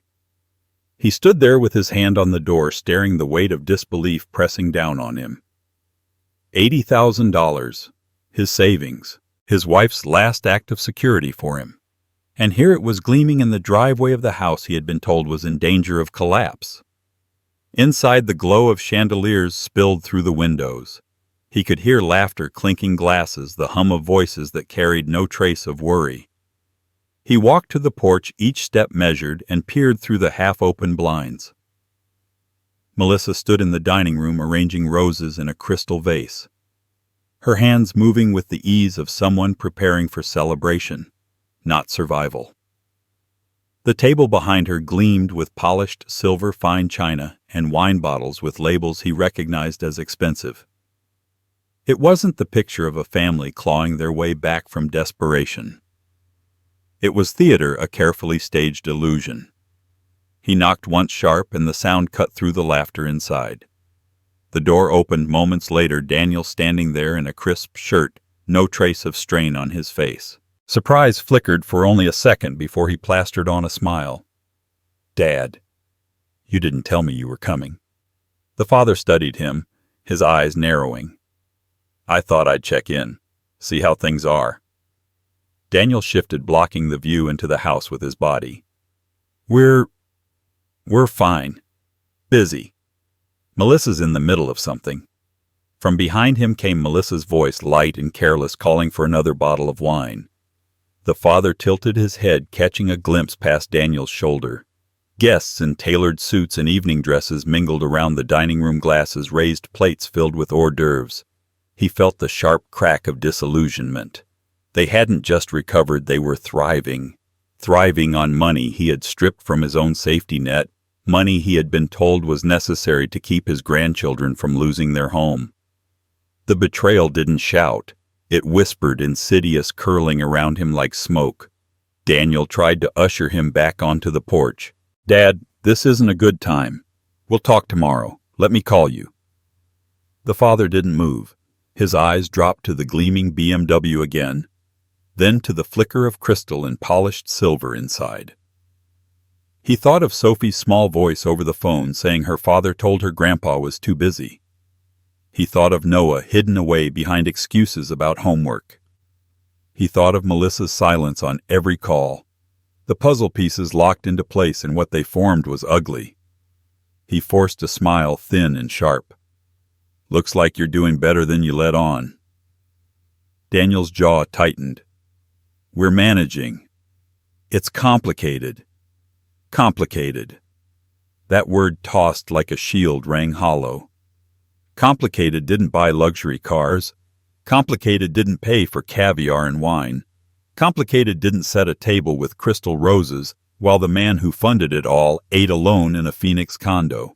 He stood there with his hand on the door, staring, the weight of disbelief pressing down on him. $80,000, his savings, his wife's last act of security for him. And here it was gleaming in the driveway of the house he had been told was in danger of collapse. Inside, the glow of chandeliers spilled through the windows. He could hear laughter, clinking glasses, the hum of voices that carried no trace of worry. He walked to the porch, each step measured, and peered through the half-open blinds. Melissa stood in the dining room arranging roses in a crystal vase, her hands moving with the ease of someone preparing for celebration, not survival. The table behind her gleamed with polished silver fine china and wine bottles with labels he recognized as expensive. It wasn't the picture of a family clawing their way back from desperation. It was theater, a carefully staged illusion. He knocked once sharp, and the sound cut through the laughter inside. The door opened moments later, Daniel standing there in a crisp shirt, no trace of strain on his face. Surprise flickered for only a second before he plastered on a smile. "Dad, you didn't tell me you were coming." The father studied him, his eyes narrowing. "I thought I'd check in, see how things are." Daniel shifted, blocking the view into the house with his body. We're fine. Busy. Melissa's in the middle of something." From behind him came Melissa's voice, light and careless, calling for another bottle of wine. The father tilted his head, catching a glimpse past Daniel's shoulder. Guests in tailored suits and evening dresses mingled around the dining room, glasses, raised plates filled with hors d'oeuvres. He felt the sharp crack of disillusionment. They hadn't just recovered, they were thriving. Thriving on money he had stripped from his own safety net, money he had been told was necessary to keep his grandchildren from losing their home. The betrayal didn't shout. It whispered, insidious, curling around him like smoke. Daniel tried to usher him back onto the porch. "Dad, this isn't a good time. We'll talk tomorrow. Let me call you." The father didn't move. His eyes dropped to the gleaming BMW again, then to the flicker of crystal and polished silver inside. He thought of Sophie's small voice over the phone saying her father told her grandpa was too busy. He thought of Noah hidden away behind excuses about homework. He thought of Melissa's silence on every call. The puzzle pieces locked into place, and what they formed was ugly. He forced a smile, thin and sharp. "Looks like you're doing better than you let on." Daniel's jaw tightened. "We're managing. It's complicated. Complicated." That word, tossed like a shield, rang hollow. Complicated didn't buy luxury cars. Complicated didn't pay for caviar and wine. Complicated didn't set a table with crystal roses while the man who funded it all ate alone in a Phoenix condo.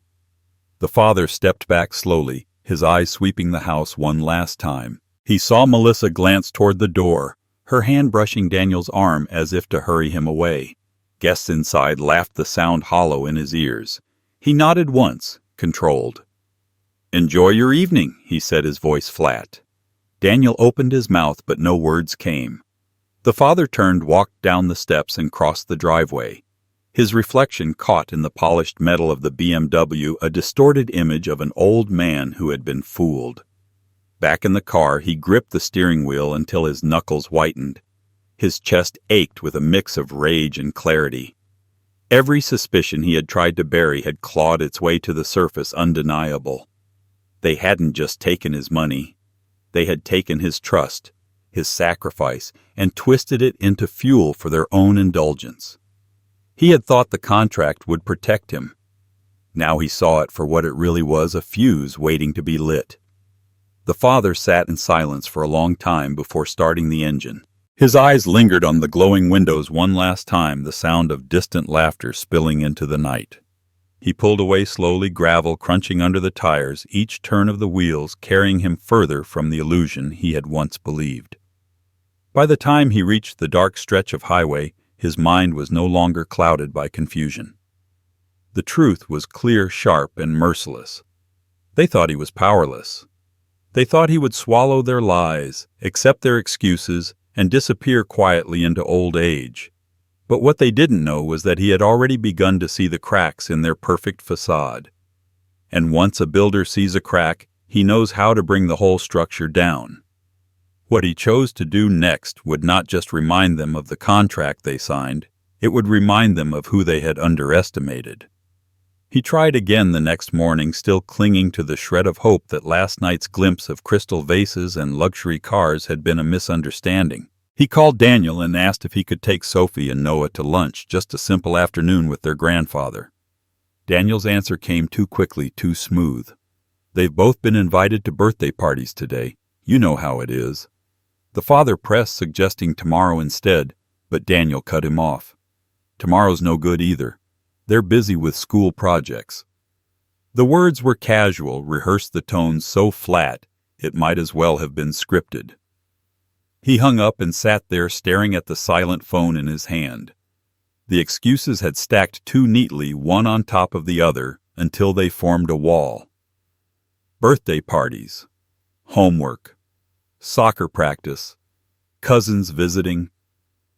The father stepped back slowly, his eyes sweeping the house one last time. He saw Melissa glance toward the door, her hand brushing Daniel's arm as if to hurry him away. Guests inside laughed, the sound hollow in his ears. He nodded once, controlled. "Enjoy your evening," he said, his voice flat. Daniel opened his mouth, but no words came. The father turned, walked down the steps, and crossed the driveway. His reflection caught in the polished metal of the BMW, a distorted image of an old man who had been fooled. Back in the car, he gripped the steering wheel until his knuckles whitened. His chest ached with a mix of rage and clarity. Every suspicion he had tried to bury had clawed its way to the surface, undeniable. They hadn't just taken his money. They had taken his trust, his sacrifice, and twisted it into fuel for their own indulgence. He had thought the contract would protect him. Now he saw it for what it really was, a fuse waiting to be lit. The father sat in silence for a long time before starting the engine. His eyes lingered on the glowing windows one last time, the sound of distant laughter spilling into the night. He pulled away slowly, gravel crunching under the tires, each turn of the wheels carrying him further from the illusion he had once believed. By the time he reached the dark stretch of highway, his mind was no longer clouded by confusion. The truth was clear, sharp, and merciless. They thought he was powerless. They thought he would swallow their lies, accept their excuses, and disappear quietly into old age. But what they didn't know was that he had already begun to see the cracks in their perfect facade. And once a builder sees a crack, he knows how to bring the whole structure down. What he chose to do next would not just remind them of the contract they signed, it would remind them of who they had underestimated. He tried again the next morning, still clinging to the shred of hope that last night's glimpse of crystal vases and luxury cars had been a misunderstanding. He called Daniel and asked if he could take Sophie and Noah to lunch, just a simple afternoon with their grandfather. Daniel's answer came too quickly, too smooth. "They've both been invited to birthday parties today. You know how it is." The father pressed, suggesting tomorrow instead, but Daniel cut him off. "Tomorrow's no good either. They're busy with school projects." The words were casual, rehearsed, the tones so flat it might as well have been scripted. He hung up and sat there staring at the silent phone in his hand. The excuses had stacked too neatly, one on top of the other, until they formed a wall. Birthday parties, homework, soccer practice, cousins visiting,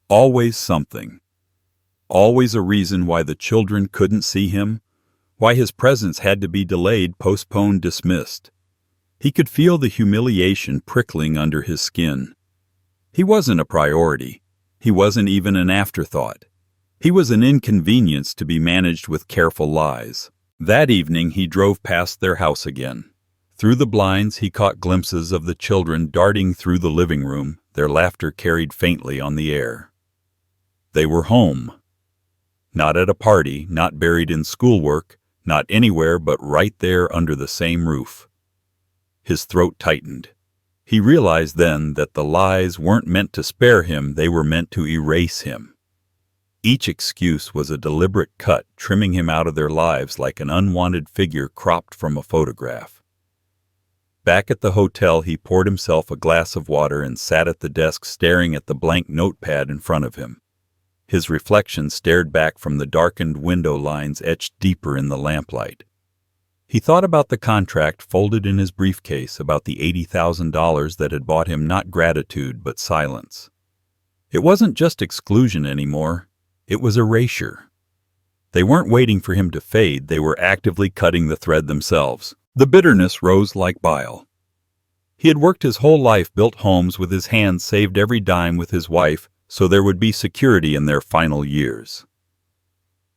always something. Always a reason why the children couldn't see him, why his presence had to be delayed, postponed, dismissed. He could feel the humiliation prickling under his skin. He wasn't a priority. He wasn't even an afterthought. He was an inconvenience to be managed with careful lies. That evening he drove past their house again. Through the blinds he caught glimpses of the children darting through the living room, their laughter carried faintly on the air. They were home. Not at a party, not buried in schoolwork, not anywhere but right there under the same roof. His throat tightened. He realized then that the lies weren't meant to spare him, they were meant to erase him. Each excuse was a deliberate cut, trimming him out of their lives like an unwanted figure cropped from a photograph. Back at the hotel, he poured himself a glass of water and sat at the desk staring at the blank notepad in front of him. His reflection stared back from the darkened window lines etched deeper in the lamplight. He thought about the contract folded in his briefcase, about the $80,000 that had bought him not gratitude but silence. It wasn't just exclusion anymore, it was erasure. They weren't waiting for him to fade, they were actively cutting the thread themselves. The bitterness rose like bile. He had worked his whole life, built homes with his hands, saved every dime with his wife, so there would be security in their final years.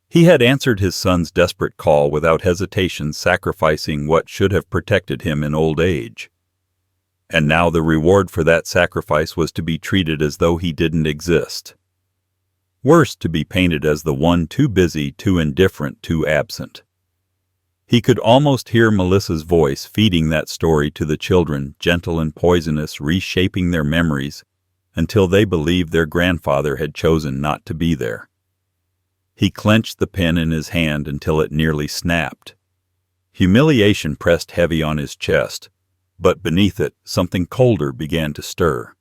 He had answered his son's desperate call without hesitation, sacrificing what should have protected him in old age. And now the reward for that sacrifice was to be treated as though he didn't exist. Worse, to be painted as the one too busy, too indifferent, too absent. He could almost hear Melissa's voice feeding that story to the children, gentle and poisonous, reshaping their memories, until they believed their grandfather had chosen not to be there. He clenched the pen in his hand until it nearly snapped. Humiliation pressed heavy on his chest, but beneath it, something colder began to stir.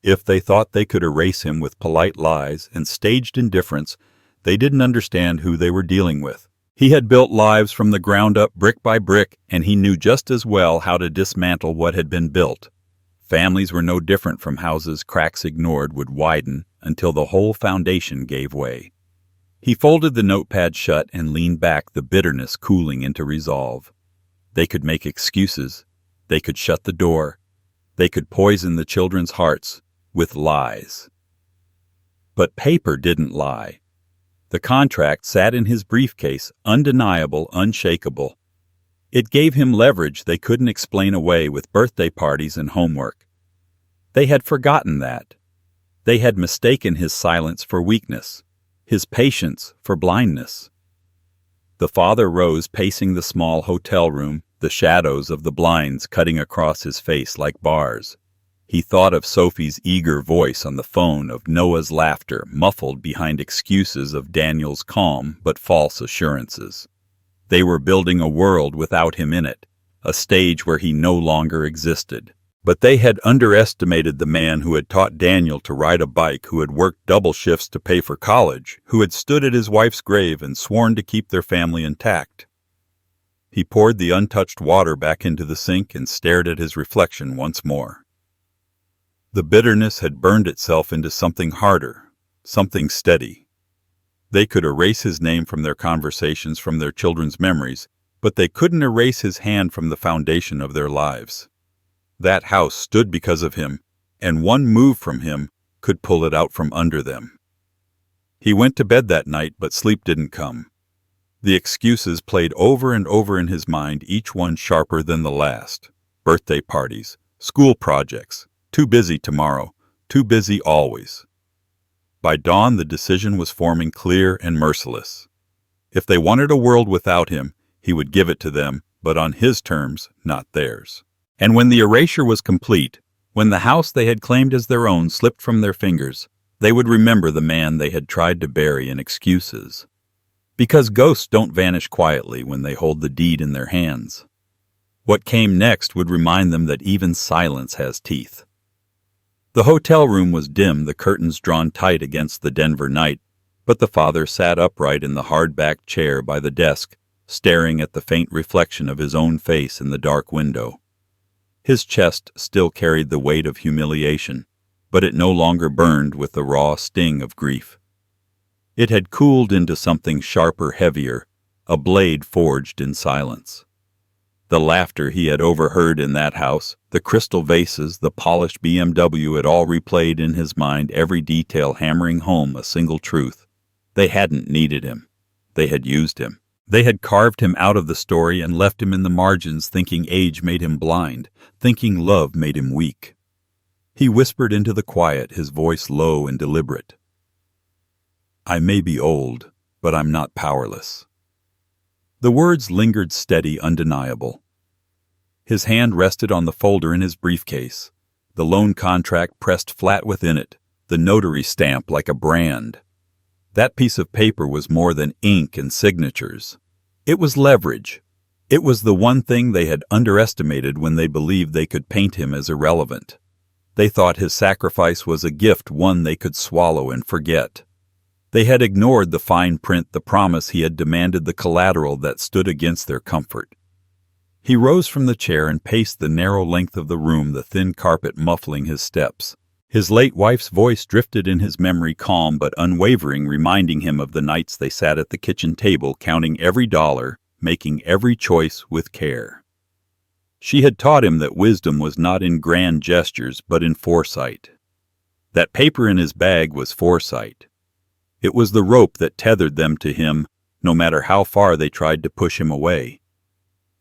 If they thought they could erase him with polite lies and staged indifference, they didn't understand who they were dealing with. He had built lives from the ground up, brick by brick, and he knew just as well how to dismantle what had been built. Families were no different from houses cracks ignored would widen until the whole foundation gave way. He folded the notepad shut and leaned back, the bitterness cooling into resolve. They could make excuses. They could shut the door. They could poison the children's hearts with lies. But paper didn't lie. The contract sat in his briefcase, undeniable, unshakable. It gave him leverage they couldn't explain away with birthday parties and homework. They had forgotten that. They had mistaken his silence for weakness, his patience for blindness. The father rose, pacing the small hotel room, the shadows of the blinds cutting across his face like bars. He thought of Sophie's eager voice on the phone, of Noah's laughter muffled behind excuses, of Daniel's calm but false assurances. They were building a world without him in it, a stage where he no longer existed. But they had underestimated the man who had taught Daniel to ride a bike, who had worked double shifts to pay for college, who had stood at his wife's grave and sworn to keep their family intact. He poured the untouched water back into the sink and stared at his reflection once more. The bitterness had burned itself into something harder, something steady. They could erase his name from their conversations, from their children's memories, but they couldn't erase his hand from the foundation of their lives. That house stood because of him, and one move from him could pull it out from under them. He went to bed that night, but sleep didn't come. The excuses played over and over in his mind, each one sharper than the last. Birthday parties, school projects, too busy tomorrow, too busy always. By dawn, the decision was forming, clear and merciless. If they wanted a world without him, he would give it to them, but on his terms, not theirs. And when the erasure was complete, when the house they had claimed as their own slipped from their fingers, they would remember the man they had tried to bury in excuses. Because ghosts don't vanish quietly when they hold the deed in their hands. What came next would remind them that even silence has teeth. The hotel room was dim, the curtains drawn tight against the Denver night, but the father sat upright in the hard-backed chair by the desk, staring at the faint reflection of his own face in the dark window. His chest still carried the weight of humiliation, but it no longer burned with the raw sting of grief. It had cooled into something sharper, heavier, a blade forged in silence. The laughter he had overheard in that house, the crystal vases, the polished BMW, it all replayed in his mind, every detail hammering home a single truth. They hadn't needed him. They had used him. They had carved him out of the story and left him in the margins, thinking age made him blind, thinking love made him weak. He whispered into the quiet, his voice low and deliberate. "I may be old, but I'm not powerless." The words lingered steady, undeniable. His hand rested on the folder in his briefcase, the loan contract pressed flat within it, the notary stamp like a brand. That piece of paper was more than ink and signatures. It was leverage. It was the one thing they had underestimated when they believed they could paint him as irrelevant. They thought his sacrifice was a gift, one they could swallow and forget. They had ignored the fine print, the promise he had demanded, the collateral that stood against their comfort. He rose from the chair and paced the narrow length of the room, the thin carpet muffling his steps. His late wife's voice drifted in his memory, calm but unwavering, reminding him of the nights they sat at the kitchen table, counting every dollar, making every choice with care. She had taught him that wisdom was not in grand gestures, but in foresight. That paper in his bag was foresight. It was the rope that tethered them to him, no matter how far they tried to push him away.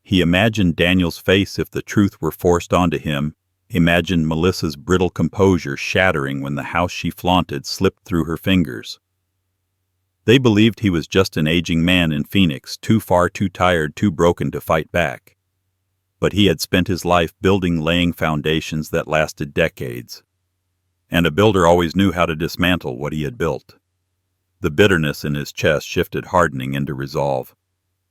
He imagined Daniel's face if the truth were forced onto him, imagined Melissa's brittle composure shattering when the house she flaunted slipped through her fingers. They believed he was just an aging man in Phoenix, too far, too tired, too broken to fight back. But he had spent his life building, laying foundations that lasted decades. And a builder always knew how to dismantle what he had built. The bitterness in his chest shifted, hardening into resolve.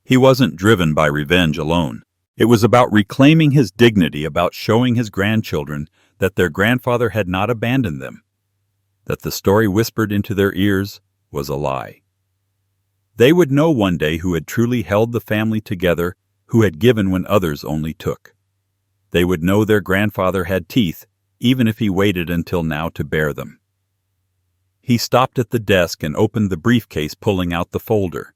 He wasn't driven by revenge alone. It was about reclaiming his dignity, about showing his grandchildren that their grandfather had not abandoned them, that the story whispered into their ears was a lie. They would know one day who had truly held the family together, who had given when others only took. They would know their grandfather had teeth, even if he waited until now to bear them. He stopped at the desk and opened the briefcase, pulling out the folder.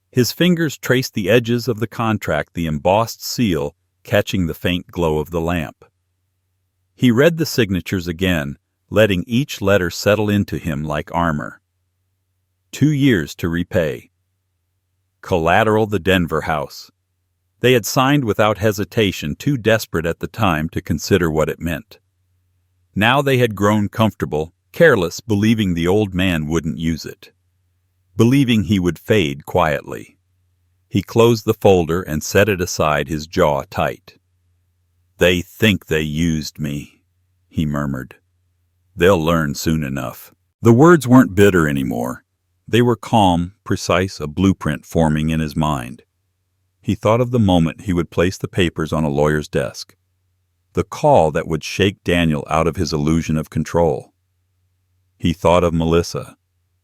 His fingers traced the edges of the contract, the embossed seal catching the faint glow of the lamp. He read the signatures again, letting each letter settle into him like armor. 2 years to repay. Collateral: the Denver house. They had signed without hesitation, too desperate at the time to consider what it meant. Now they had grown comfortable, careless, believing the old man wouldn't use it. Believing he would fade quietly. He closed the folder and set it aside, his jaw tight. "They think they used me," he murmured. "They'll learn soon enough." The words weren't bitter anymore. They were calm, precise, a blueprint forming in his mind. He thought of the moment he would place the papers on a lawyer's desk. The call that would shake Daniel out of his illusion of control. He thought of Melissa,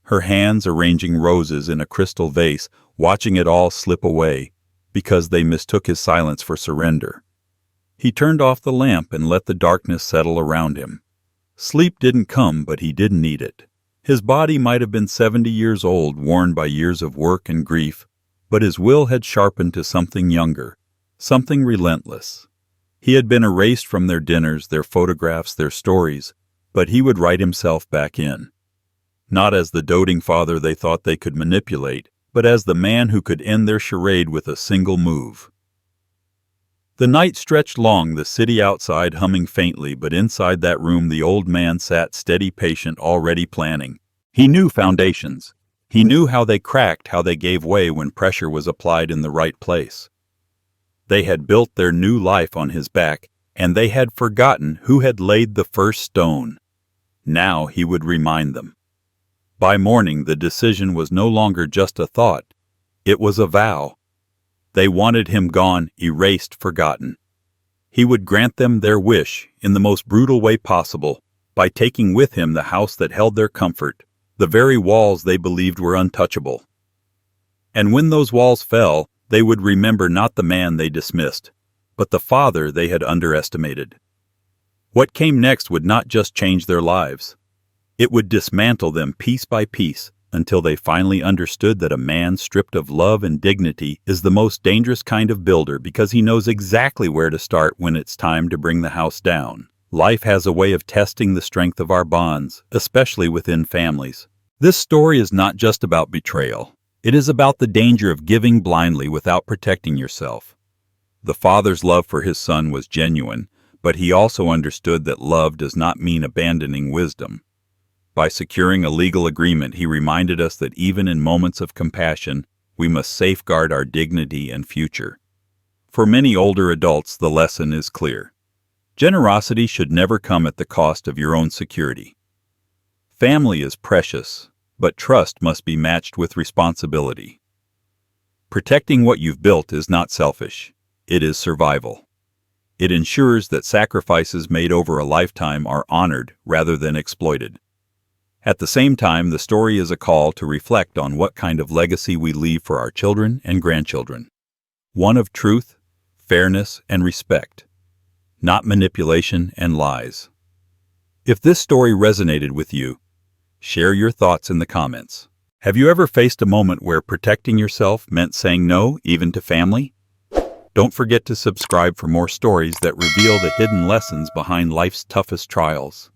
her hands arranging roses in a crystal vase, watching it all slip away, because they mistook his silence for surrender. He turned off the lamp and let the darkness settle around him. Sleep didn't come, but he didn't need it. His body might have been 70 years old, worn by years of work and grief, but his will had sharpened to something younger, something relentless. He had been erased from their dinners, their photographs, their stories, but he would write himself back in. Not as the doting father they thought they could manipulate, but as the man who could end their charade with a single move. The night stretched long, the city outside humming faintly, but inside that room the old man sat steady, patient, already planning. He knew foundations. He knew how they cracked, how they gave way when pressure was applied in the right place. They had built their new life on his back, and they had forgotten who had laid the first stone. Now he would remind them. By morning, the decision was no longer just a thought. It was a vow. They wanted him gone, erased, forgotten. He would grant them their wish in the most brutal way possible, by taking with him the house that held their comfort, the very walls they believed were untouchable. And when those walls fell, they would remember not the man they dismissed, but the father they had underestimated. What came next would not just change their lives. It would dismantle them piece by piece, until they finally understood that a man stripped of love and dignity is the most dangerous kind of builder, because he knows exactly where to start when it's time to bring the house down. Life has a way of testing the strength of our bonds, especially within families. This story is not just about betrayal. It is about the danger of giving blindly without protecting yourself. The father's love for his son was genuine, but he also understood that love does not mean abandoning wisdom. By securing a legal agreement, he reminded us that even in moments of compassion, we must safeguard our dignity and future. For many older adults, the lesson is clear. Generosity should never come at the cost of your own security. Family is precious, but trust must be matched with responsibility. Protecting what you've built is not selfish. It is survival. It ensures that sacrifices made over a lifetime are honored rather than exploited. At the same time, the story is a call to reflect on what kind of legacy we leave for our children and grandchildren. One of truth, fairness, and respect, not manipulation and lies. If this story resonated with you, share your thoughts in the comments. Have you ever faced a moment where protecting yourself meant saying no, even to family? Don't forget to subscribe for more stories that reveal the hidden lessons behind life's toughest trials.